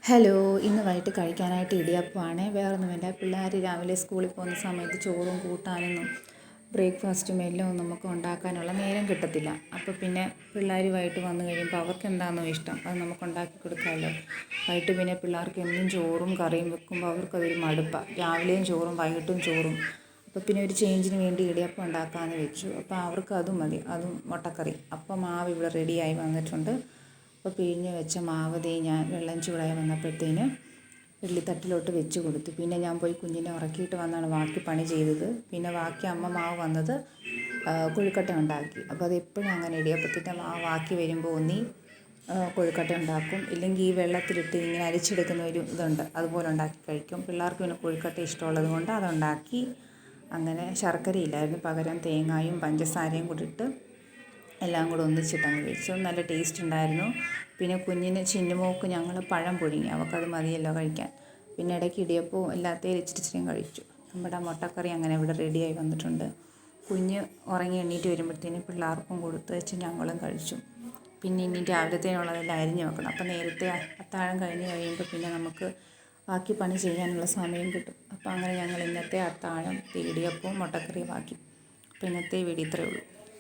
Hello, ഇന്ന് വൈകിട്ട് കഴിക്കാനായിട്ട് ഇടിയപ്പമാണ്. വേറൊന്നുമില്ല, പിള്ളേർ രാവിലെ സ്കൂളിൽ പോകുന്ന സമയത്ത് ചോറും കൂട്ടാനൊന്നും ബ്രേക്ക്ഫാസ്റ്റും എല്ലാം നമുക്ക് ഉണ്ടാക്കാനുള്ള നേരം കിട്ടത്തില്ല. അപ്പോൾ പിന്നെ പിള്ളേർ വൈകിട്ട് വന്നു കഴിയുമ്പോൾ അവർക്ക് എന്താണോ ഇഷ്ടം അത് നമുക്ക് ഉണ്ടാക്കി കൊടുക്കാമല്ലോ. വൈകിട്ട് പിന്നെ പിള്ളേർക്ക് എന്നും ചോറും കറിയും വെക്കുമ്പോൾ അവർക്കതൊരു മടുപ്പാണ്. രാവിലെയും ചോറും വൈകിട്ടും ചോറും. അപ്പോൾ പിന്നെ ഒരു ചേഞ്ചിന് വേണ്ടി ഇടിയപ്പം ഉണ്ടാക്കാമെന്ന് വെച്ചു. അപ്പോൾ അവർക്ക് അതും മതി, അതും മുട്ടക്കറി. അപ്പം മാവ് ഇവിടെ റെഡിയായി വന്നിട്ടുണ്ട്. അപ്പോൾ പിഴിഞ്ഞ് വെച്ച മാവ് ഞാൻ വെള്ളം ചൂടായി വന്നപ്പോഴത്തേന് ഇഡ്ഡലിത്തട്ടിലോട്ട് വെച്ച് കൊടുത്തു. പിന്നെ ഞാൻ പോയി കുഞ്ഞിനെ ഉറക്കിയിട്ട് വന്നാണ് ബാക്കി പണി ചെയ്തത്. പിന്നെ ബാക്കി അമ്മ മാവ് വന്നത് കൊഴുക്കട്ട ഉണ്ടാക്കി. അപ്പോൾ അതെപ്പോഴും അങ്ങനെ ഇടിയപ്പത്തിൻ്റെ മാവ് ആക്കി വരുമ്പോൾ ഒന്നി കൊഴുക്കട്ട ഉണ്ടാക്കും, ഇല്ലെങ്കിൽ ഈ വെള്ളത്തിലിട്ട് ഇങ്ങനെ അരിച്ചെടുക്കുന്ന ഒരു ഇതുണ്ട്, അതുപോലെ ഉണ്ടാക്കി കഴിക്കും. പിള്ളേർക്ക് പിന്നെ കൊഴുക്കട്ട ഇഷ്ടമുള്ളത് കൊണ്ട് അതുണ്ടാക്കി. അങ്ങനെ ശർക്കരയില്ലായിരുന്നു, പകരം തേങ്ങയും പഞ്ചസാരയും കൂടി ഇട്ട് എല്ലാം കൂടെ ഒന്നിച്ചിട്ടങ്ങ് വെച്ചു. നല്ല ടേസ്റ്റ് ഉണ്ടായിരുന്നു. പിന്നെ കുഞ്ഞിന് ചിന്നുമോൾക്ക് ഞങ്ങൾ പഴം പുഴുങ്ങി, അവൾക്കത് മതിയല്ലോ കഴിക്കാൻ. പിന്നെ ഇടയ്ക്ക് ഇടിയപ്പവും എല്ലാത്തേലും ഇച്ചിരിയും കഴിച്ചു. നമ്മുടെ മുട്ടക്കറി അങ്ങനെ ഇവിടെ റെഡിയായി വന്നിട്ടുണ്ട്. കുഞ്ഞ് ഉറങ്ങി എണ്ണീറ്റ് വരുമ്പോഴത്തേനും പിള്ളേർക്കും കൊടുത്ത് വെച്ച് ഞങ്ങളും കഴിച്ചു. പിന്നെ ഇനി രാവിലത്തേനുള്ളതെല്ലാം അരിഞ്ഞ് വെക്കണം. അപ്പോൾ നേരത്തെ അത്താഴം കഴിഞ്ഞ് കഴിയുമ്പോൾ പിന്നെ നമുക്ക് ബാക്കി പണി ചെയ്യാനുള്ള സമയം കിട്ടും. അപ്പോൾ അങ്ങനെ ഞങ്ങൾ ഇന്നത്തെ അത്താഴം ഇടിയപ്പവും മുട്ടക്കറിയും ആക്കി. അപ്പോൾ ഇന്നത്തെ വീഡിയോ ഇത്രയേ ഉള്ളൂ.